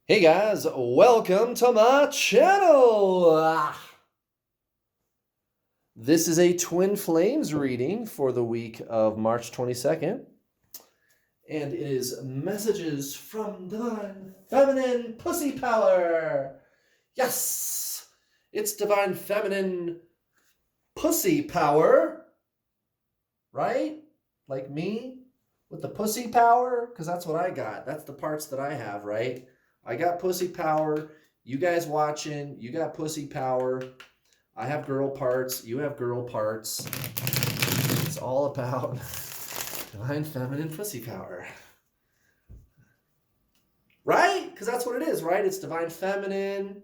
Hey guys, welcome to my channel. This is a Twin Flames reading for the week of March 22nd. And it is messages from Divine Feminine Pussy Power. Yes, it's Divine Feminine Pussy Power, right? Like me with the pussy power, because that's what I got. That's the parts that I have, right? I got pussy power. You guys watching, you got pussy power. I have girl parts. You have girl parts. It's all about divine feminine pussy power. Right? Because that's what it is, right? It's divine feminine.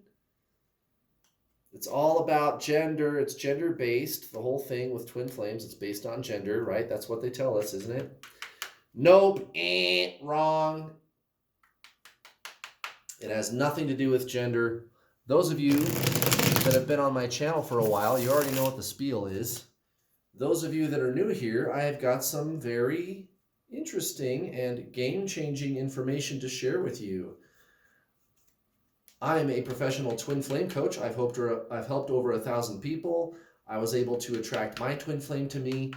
It's all about gender. It's gender based. The whole thing with twin flames, it's based on gender, right? That's what they tell us, isn't it? Nope, wrong. It has nothing to do with gender. Those of you that have been on my channel for a while, you already know what the spiel is. Those of you that are new here, I have got some very interesting and game-changing information to share with you. I am a professional twin flame coach. I've helped over 1,000 people. I was able to attract my twin flame to me.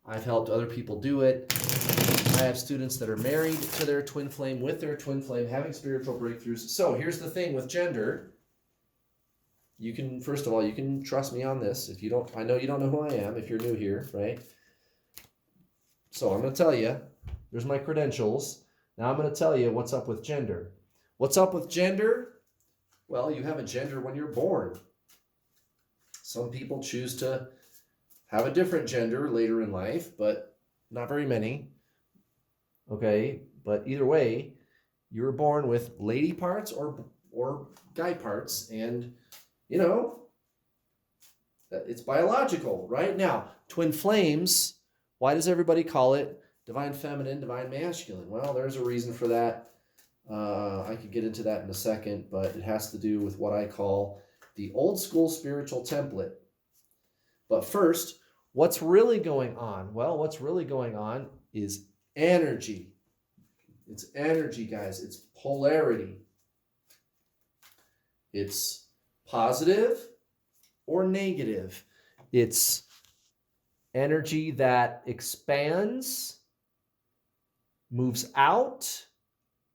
I've helped other people do it. I have students that are married to their twin flame, with their twin flame, having spiritual breakthroughs. So here's the thing with gender. You can, first of all, you can trust me on this. If you don't, I know you don't know who I am if you're new here, right? So I'm going to tell you, there's my credentials. Now I'm going to tell you what's up with gender. What's up with gender? Well, you have a gender when you're born. Some people choose to have a different gender later in life, but not very many. Okay, but either way, you were born with lady parts or guy parts, and you know, it's biological, right? Now, twin flames, why does everybody call it divine feminine, divine masculine? Well, there's a reason for that. I could get into that in a second, but it has to do with what I call the old school spiritual template. But first, what's really going on? Well, what's really going on is energy. It's energy, guys. It's polarity. It's positive or negative. It's energy that expands, moves out,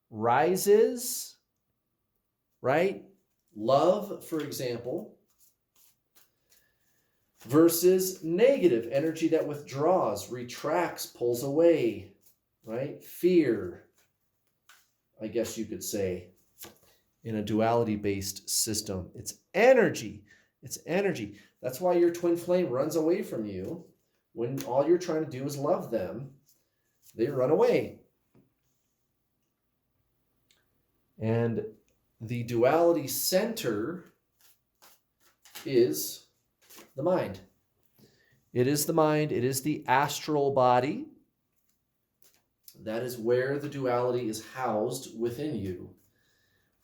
rises, right? Love, for example, versus negative energy that withdraws, retracts, pulls away, right? Fear, I guess you could say, in a duality-based system. It's energy. It's energy. That's why your twin flame runs away from you when all you're trying to do is love them. They run away. And the duality center is the mind. It is the mind. It is the astral body. That is where the duality is housed within you.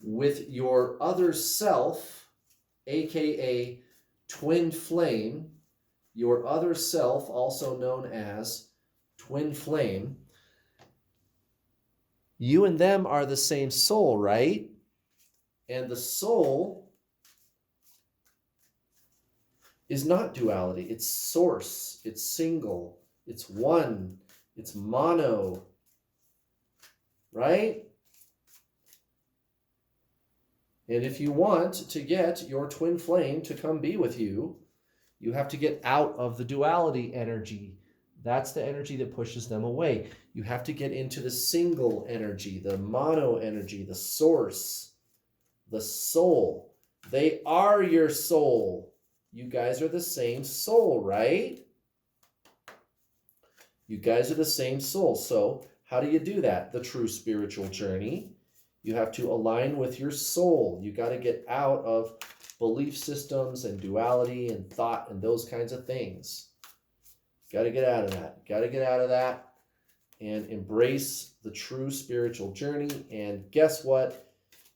With your other self, aka twin flame, your other self, also known as twin flame, you and them are the same soul, right? And the soul is not duality. It's source. It's single. It's one. It's mono. Right? And if you want to get your twin flame to come be with you, you have to get out of the duality energy. That's the energy that pushes them away. You have to get into the single energy, the mono energy, the source, the soul. They are your soul. You guys are the same soul, right? You guys are the same soul. So how do you do that? The true spiritual journey. You have to align with your soul. You got to get out of belief systems and duality and thought and those kinds of things. Got to get out of that. Got to get out of that and embrace the true spiritual journey. And guess what?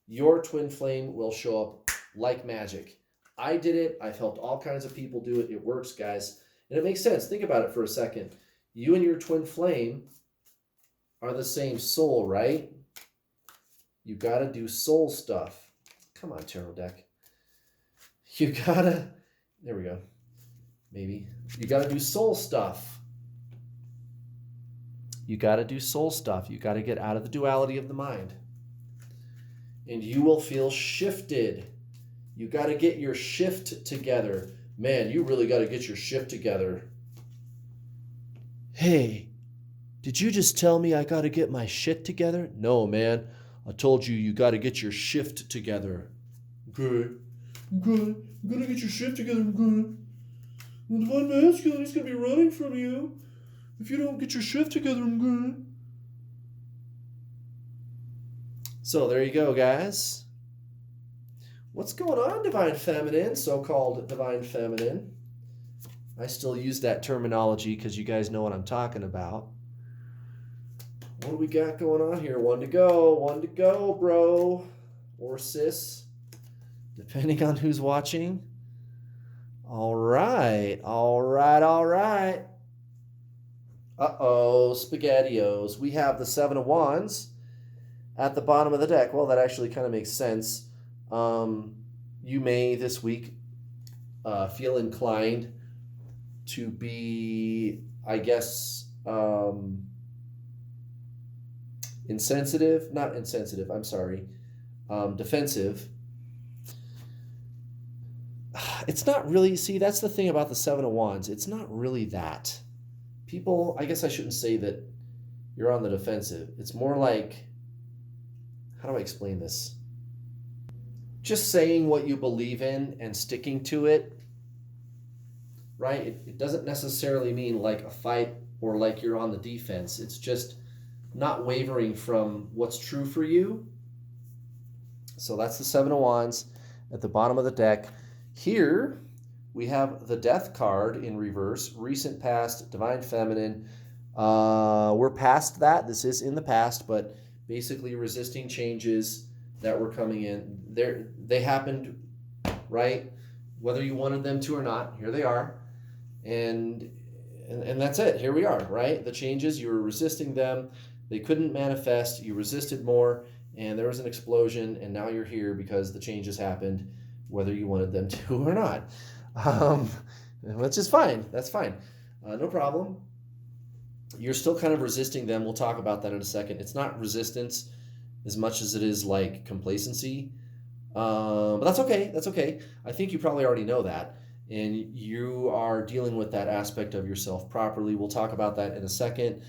Your twin flame will show up like magic. I did it. I've helped all kinds of people do it. It works, guys. And it makes sense. Think about it for a second. You and your twin flame are the same soul, right? You got to do soul stuff. Come on, tarot deck. You got to, there we go. Maybe. You got to do soul stuff. You got to do soul stuff. You got to get out of the duality of the mind. And you will feel shifted. You got to get your shift together. Man, you really got to get your shift together. Hey, did you just tell me I got to get my shit together? No, man. I told you you got to get your shift together. Good. Good. You got to get your shift together. Good. The divine masculine is going to be running from you if you don't get your shift together. Good. So there you go, guys. What's going on, divine feminine, so-called divine feminine? I still use that terminology because you guys know what I'm talking about. What do we got going on here? One to go, bro. Or sis, depending on who's watching. All right. Uh-oh, SpaghettiOs. We have the Seven of Wands at the bottom of the deck. Well, that actually kind of makes sense. You may this week feel inclined to be, I guess, defensive. It's not really, see, that's the thing about the Seven of Wands. It's not really that. People, I guess I shouldn't say that you're on the defensive. It's more like, how do I explain this? Just saying what you believe in and sticking to it, right? It doesn't necessarily mean like a fight or like you're on the defense. It's just not wavering from what's true for you. So that's the Seven of Wands at the bottom of the deck. Here we have the Death card in reverse, recent past, divine feminine. We're past that. This is in the past, but basically resisting changes that were coming in. They happened, right? Whether you wanted them to or not, here they are. And that's it. Here we are, right? The changes, you were resisting them. They couldn't manifest. You resisted more, and there was an explosion, and now you're here because the changes happened, whether you wanted them to or not. Which is fine. That's fine. No problem. You're still kind of resisting them. We'll talk about that in a second. It's not resistance as much as it is like complacency. But that's okay. That's okay. I think you probably already know that. And you are dealing with that aspect of yourself properly. We'll talk about that in a second.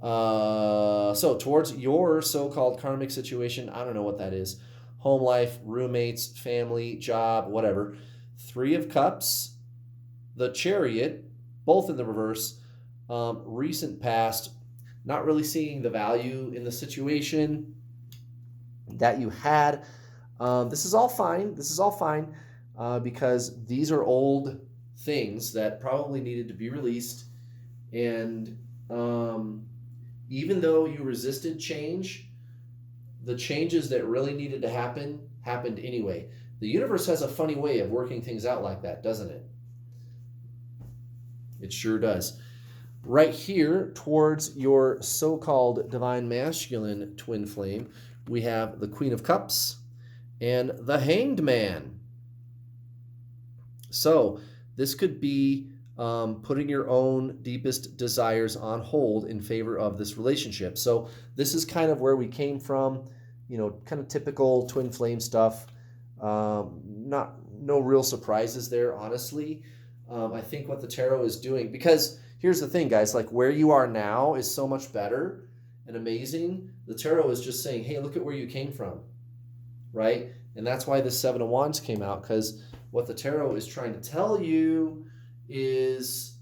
So towards your so-called karmic situation, I don't know what that is. Home life, roommates, family, job, whatever. Three of Cups, the Chariot, both in the reverse. Recent past, not really seeing the value in the situation that you had. This is all fine. Because these are old things that probably needed to be released. And even though you resisted change, the changes that really needed to happen happened anyway. The universe has a funny way of working things out like that, doesn't it? It sure does. Right here, towards your so-called divine masculine twin flame, we have the Queen of Cups and the Hanged Man. So this could be putting your own deepest desires on hold in favor of this relationship. So this is kind of where we came from, kind of typical twin flame stuff. No real surprises there, honestly. I think what the tarot is doing, because here's the thing, guys, like where you are now is so much better and amazing. The tarot is just saying, hey, look at where you came from, right? And that's why the Seven of Wands came out, because what the tarot is trying to tell you is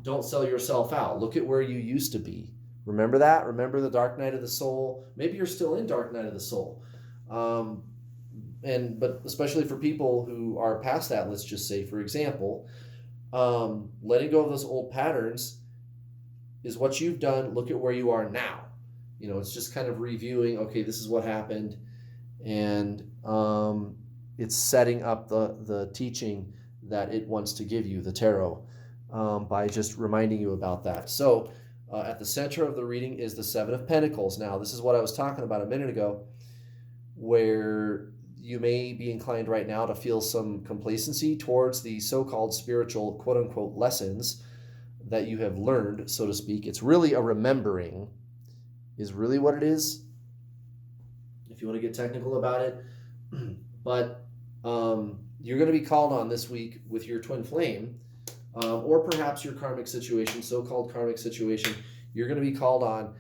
don't sell yourself out. Look at where you used to be. Remember that? Remember the dark night of the soul? Maybe you're still in dark night of the soul. But especially for people who are past that, let's just say, for example, letting go of those old patterns is what you've done. Look at where you are now. It's just kind of reviewing, okay, this is what happened. And it's setting up the teaching that it wants to give you, the tarot, by just reminding you about that. So at the center of the reading is the Seven of Pentacles. Now, this is what I was talking about a minute ago. where you may be inclined right now to feel some complacency towards the so-called spiritual quote-unquote lessons that you have learned, so to speak. It's really a remembering is really what it is, if you want to get technical about it. But you're going to be called on this week with your twin flame, or perhaps your karmic situation, so-called karmic situation. You're going to be called on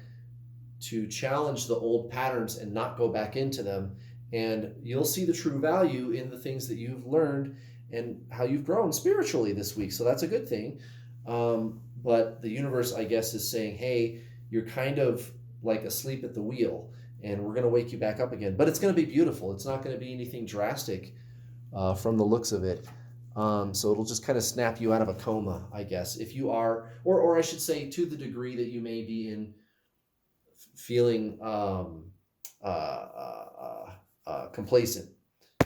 to challenge the old patterns and not go back into them. And you'll see the true value in the things that you've learned and how you've grown spiritually this week. So that's a good thing. But the universe, I guess, is saying, hey, you're kind of like asleep at the wheel, and we're going to wake you back up again. But it's going to be beautiful. It's not going to be anything drastic from the looks of it. So it'll just kind of snap you out of a coma, I guess, if you are, or I should say, to the degree that you may be in feeling complacent.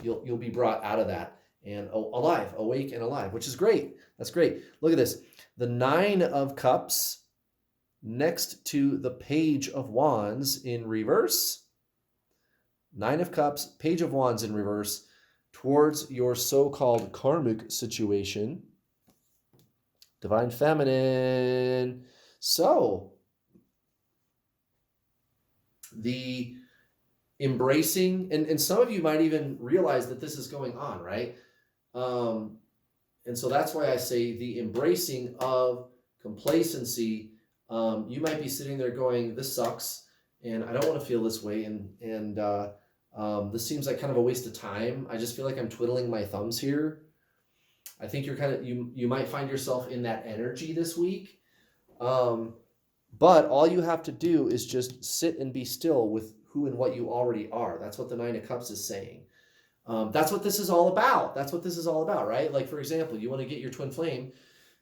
You'll be brought out of that and alive, awake and alive, which is great. That's great. Look at this. The 9 of Cups next to the Page of Wands in reverse. 9 of Cups, Page of Wands in reverse towards your so-called karmic situation. Divine Feminine. So, the embracing, and some of you might even realize that this is going on, right? And so that's why I say the embracing of complacency. You might be sitting there going, this sucks, and I don't want to feel this way, and this seems like kind of a waste of time. I just feel like I'm twiddling my thumbs here. I think you're you might find yourself in that energy this week. But all you have to do is just sit and be still with who and what you already are. That's what the 9 of Cups is saying. That's what this is all about. That's what this is all about, right? Like, for example, you want to get your twin flame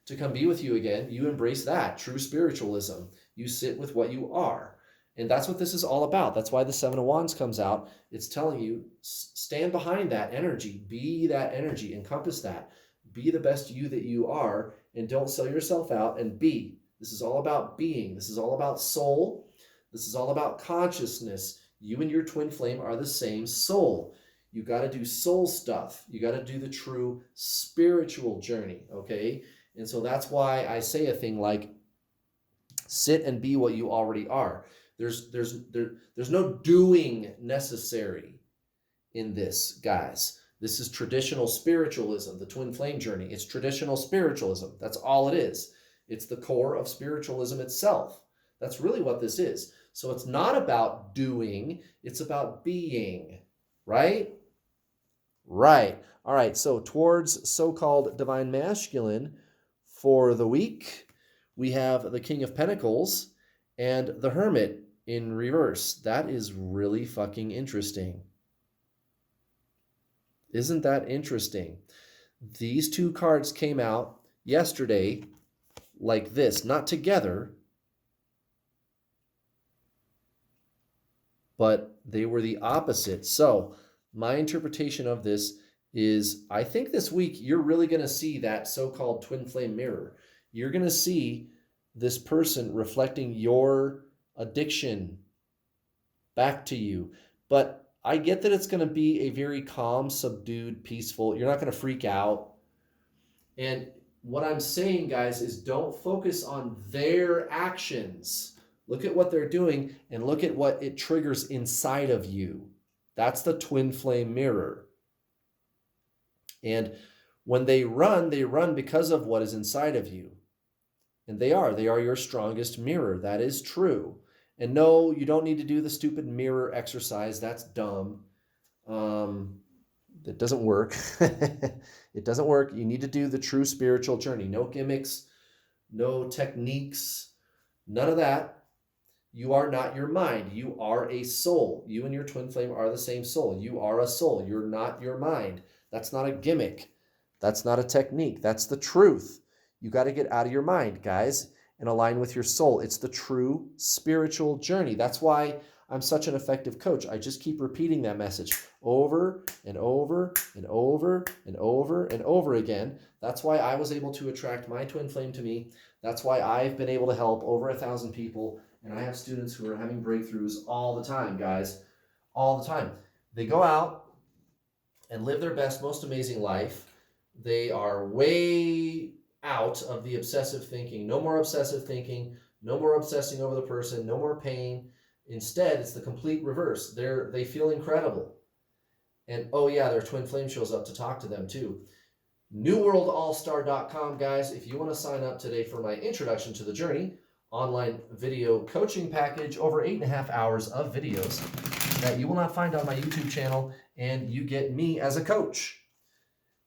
to come be with you again. You embrace that, true spiritualism. You sit with what you are. And that's what this is all about. That's why the 7 of Wands comes out. It's telling you, stand behind that energy. Be that energy. Encompass that. Be the best you that you are, and don't sell yourself out, and be. This is all about being. This is all about soul. This is all about consciousness. You and your twin flame are the same soul. You got to do soul stuff. You got to do the true spiritual journey, okay? And so that's why I say a thing like, sit and be what you already are. There's no doing necessary in this, guys. This is traditional spiritualism, the twin flame journey. It's traditional spiritualism. That's all it is. It's the core of spiritualism itself. That's really what this is. So it's not about doing, it's about being, right? Right. All right, so towards so-called divine masculine for the week, we have the King of Pentacles and the Hermit in reverse. That is really fucking interesting. Isn't that interesting? These two cards came out yesterday like this, not together, but they were the opposite. So my interpretation of this is, I think this week you're really going to see that so-called twin flame mirror. You're going to see this person reflecting your addiction back to you. But I get that it's going to be a very calm, subdued, peaceful. You're not going to freak out. And what I'm saying, guys, is don't focus on their actions. Look at what they're doing and look at what it triggers inside of you. That's the twin flame mirror. And when they run because of what is inside of you. And they are your strongest mirror. That is true. And no, you don't need to do the stupid mirror exercise. That's dumb. It doesn't work. It doesn't work. You need to do the true spiritual journey. No gimmicks, no techniques, none of that. You are not your mind. You are a soul. You and your twin flame are the same soul. You are a soul. You're not your mind. That's not a gimmick. That's not a technique. That's the truth. You got to get out of your mind, guys, and align with your soul. It's the true spiritual journey. That's why I'm such an effective coach. I just keep repeating that message over and over and over and over and over again. That's why I was able to attract my twin flame to me. That's why I've been able to help over 1,000 people. And I have students who are having breakthroughs all the time, guys, all the time. They go out and live their best, most amazing life. They are way out of the obsessive thinking. No more obsessive thinking. No more obsessing over the person. No more pain. Instead, it's the complete reverse. They feel incredible. And oh yeah, their twin flame shows up to talk to them too. NewWorldAllStar.com, guys. If you want to sign up today for my Introduction to the Journey online video coaching package, over 8.5 hours of videos that you will not find on my YouTube channel, and you get me as a coach.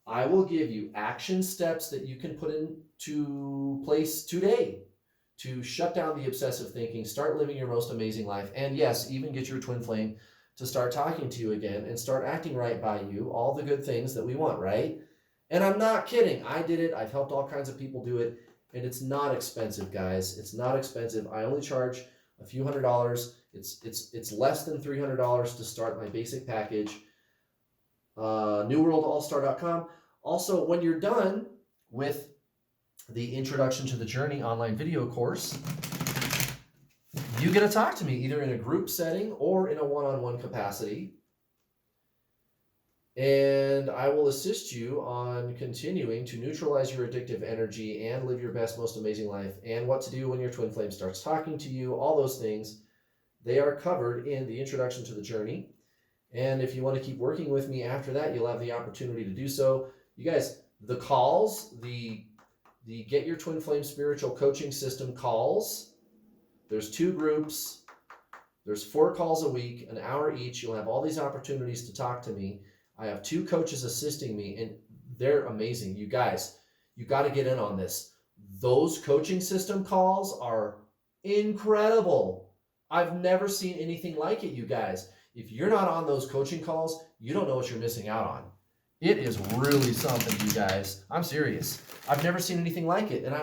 I will give you action steps that you can put into place today to shut down the obsessive thinking, start living your most amazing life, and yes, even get your twin flame to start talking to you again and start acting right by you, all the good things that we want, right? And I'm not kidding. I did it. I've helped all kinds of people do it, and it's not expensive, guys. It's not expensive. I only charge a few $100s. It's less than $300 to start my basic package. NewWorldAllStar.com. Also, when you're done with the Introduction to the Journey online video course, you get to talk to me either in a group setting or in a one-on-one capacity. And I will assist you on continuing to neutralize your addictive energy and live your best, most amazing life, and what to do when your twin flame starts talking to you, all those things. They are covered in the Introduction to the Journey. And if you want to keep working with me after that, you'll have the opportunity to do so. You guys, the calls, the Get Your Twin Flame Spiritual Coaching System calls, there's 2 groups. There's 4 calls a week, an hour each. You'll have all these opportunities to talk to me. I have 2 coaches assisting me, and they're amazing. You guys, you got to get in on this. Those coaching system calls are incredible. I've never seen anything like it, you guys. If you're not on those coaching calls, you don't know what you're missing out on. It is really something, you guys. I'm serious. I've never seen anything like it. And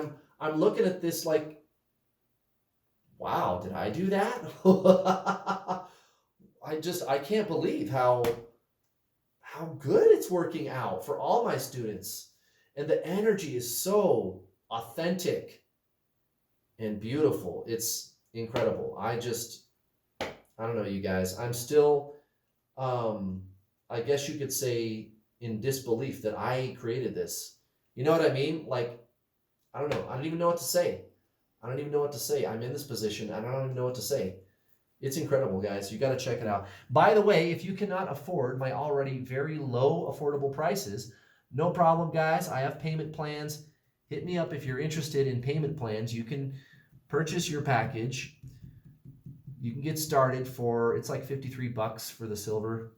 I'm looking at this like, wow, did I do that? I can't believe how good it's working out for all my students. And the energy is so authentic and beautiful. It's incredible. I don't know, you guys. I'm still, I guess you could say, in disbelief that I created this. You know what I mean? Like, I don't know. I don't even know what to say. I don't even know what to say. I'm in this position and I don't even know what to say. It's incredible, guys. You got to check it out. By the way, if you cannot afford my already very low affordable prices, no problem, guys. I have payment plans. Hit me up if you're interested in payment plans. You can purchase your package. You can get started for, it's like $53 for the silver.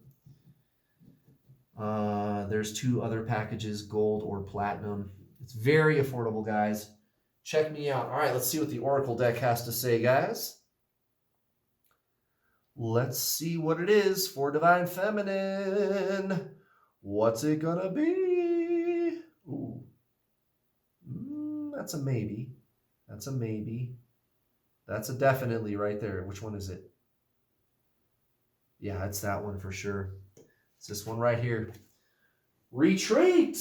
There's 2 other packages, gold or platinum. It's very affordable, guys. Check me out. All right, let's see what the Oracle deck has to say, guys. Let's see what it is for Divine Feminine. What's it gonna be? Ooh. That's a maybe. That's a maybe. That's a definitely right there. Which one is it? Yeah, it's that one for sure. It's this one right here. Retreat.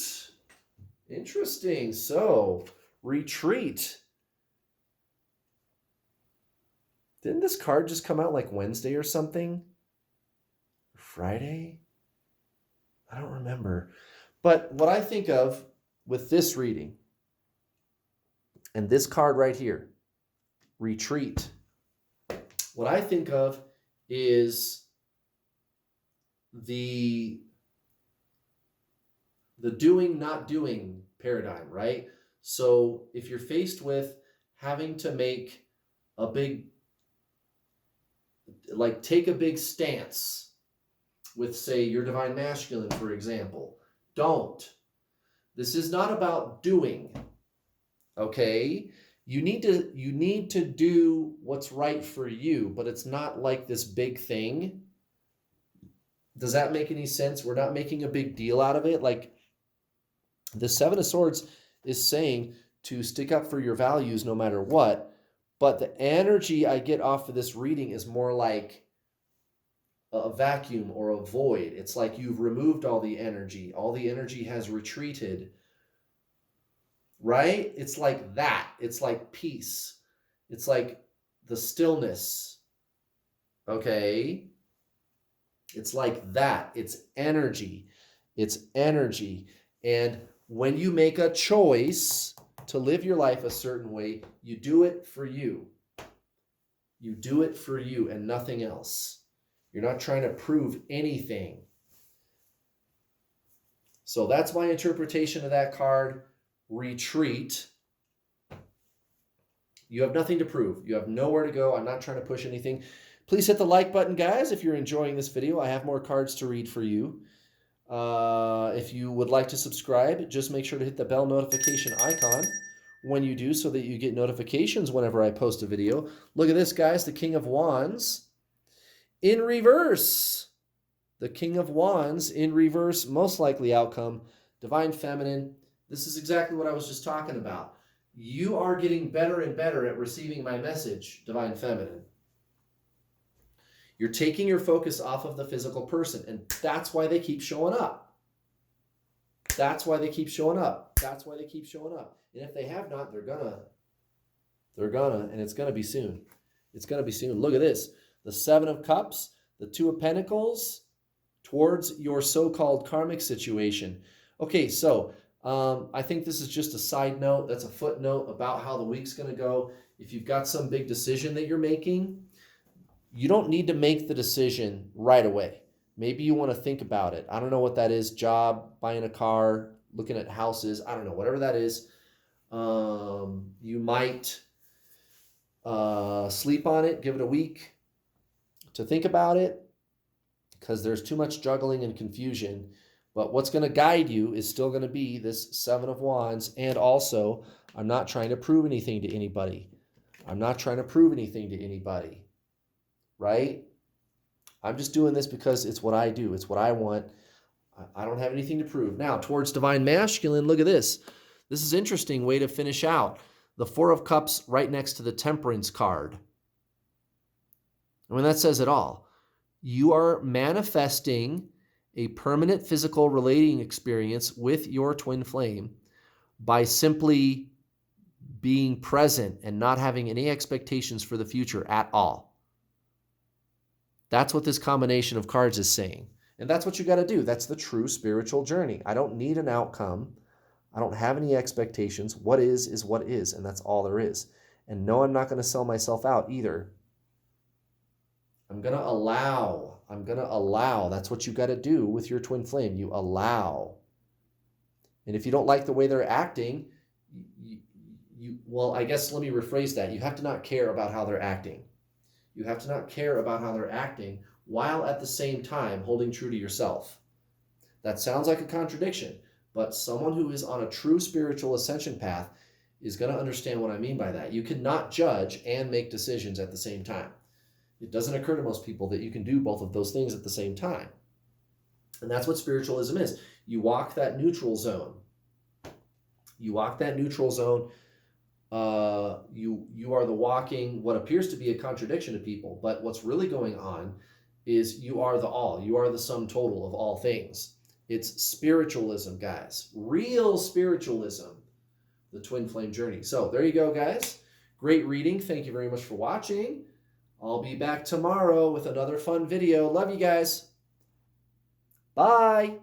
Interesting. So, retreat. Didn't this card just come out like Wednesday or something? Friday? I don't remember. But what I think of with this reading and this card right here, retreat, what I think of is the doing, not doing paradigm, right? So if you're faced with having to make a big, like take a big stance with, say, your divine masculine, for example, don't. This is not about doing, okay? You need to do what's right for you, but it's not like this big thing. Does that make any sense? We're not making a big deal out of it. Like the 7 of Swords is saying to stick up for your values no matter what, but the energy I get off of this reading is more like a vacuum or a void. It's like you've removed all the energy. All the energy has retreated, right? It's like that. It's like peace. It's like the stillness, okay? It's like that. It's energy. It's energy. And when you make a choice to live your life a certain way, you do it for you. You do it for you and nothing else. You're not trying to prove anything. So that's my interpretation of that card. Retreat. You have nothing to prove. You have nowhere to go. I'm not trying to push anything. Please hit the like button, guys, if you're enjoying this video. I have more cards to read for you. If you would like to subscribe, just make sure to hit the bell notification icon when you do so that you get notifications whenever I post a video. Look at this, guys, the King of Wands in reverse. The King of Wands in reverse, most likely outcome, Divine Feminine. This is exactly what I was just talking about. You are getting better and better at receiving my message, Divine Feminine. You're taking your focus off of the physical person, and that's why they keep showing up. That's why they keep showing up. That's why they keep showing up. And if they have not, they're gonna, and it's gonna be soon. It's gonna be soon. Look at this. The Seven of Cups, the Two of Pentacles, towards your so-called karmic situation. Okay, so I think this is just a side note. That's a footnote about how the week's gonna go. If you've got some big decision that you're making, you don't need to make the decision right away. Maybe you want to think about it. I don't know what that is. Job, buying a car, looking at houses. I don't know. Whatever that is. You might sleep on it. Give it a week to think about it because there's too much juggling and confusion. But what's going to guide you is still going to be this Seven of Wands. And also, I'm not trying to prove anything to anybody. I'm not trying to prove anything to anybody. Right? I'm just doing this because it's what I do. It's what I want. I don't have anything to prove. Now, towards Divine Masculine, look at this. This is an interesting way to finish out. The Four of Cups right next to the Temperance card. I mean, that says it all. You are manifesting a permanent physical relating experience with your twin flame by simply being present and not having any expectations for the future at all. That's what this combination of cards is saying. And that's what you got to do. That's the true spiritual journey. I don't need an outcome. I don't have any expectations. What is what is, and that's all there is. And no, I'm not going to sell myself out either. I'm going to allow. I'm going to allow. That's what you got to do with your twin flame. You allow. And if you don't like the way they're acting, well, I guess let me rephrase that. You have to not care about how they're acting. You have to not care about how they're acting while at the same time holding true to yourself. That sounds like a contradiction, but someone who is on a true spiritual ascension path is going to understand what I mean by that. You cannot judge and make decisions at the same time. It doesn't occur to most people that you can do both of those things at the same time. And that's what spiritualism is. You walk that neutral zone. You walk that neutral zone. You are the walking, what appears to be a contradiction to people, but what's really going on is you are the all. You are the sum total of all things. It's spiritualism, guys. Real spiritualism. The twin flame journey. So there you go, guys. Great reading. Thank you very much for watching. I'll be back tomorrow with another fun video. Love you guys. Bye.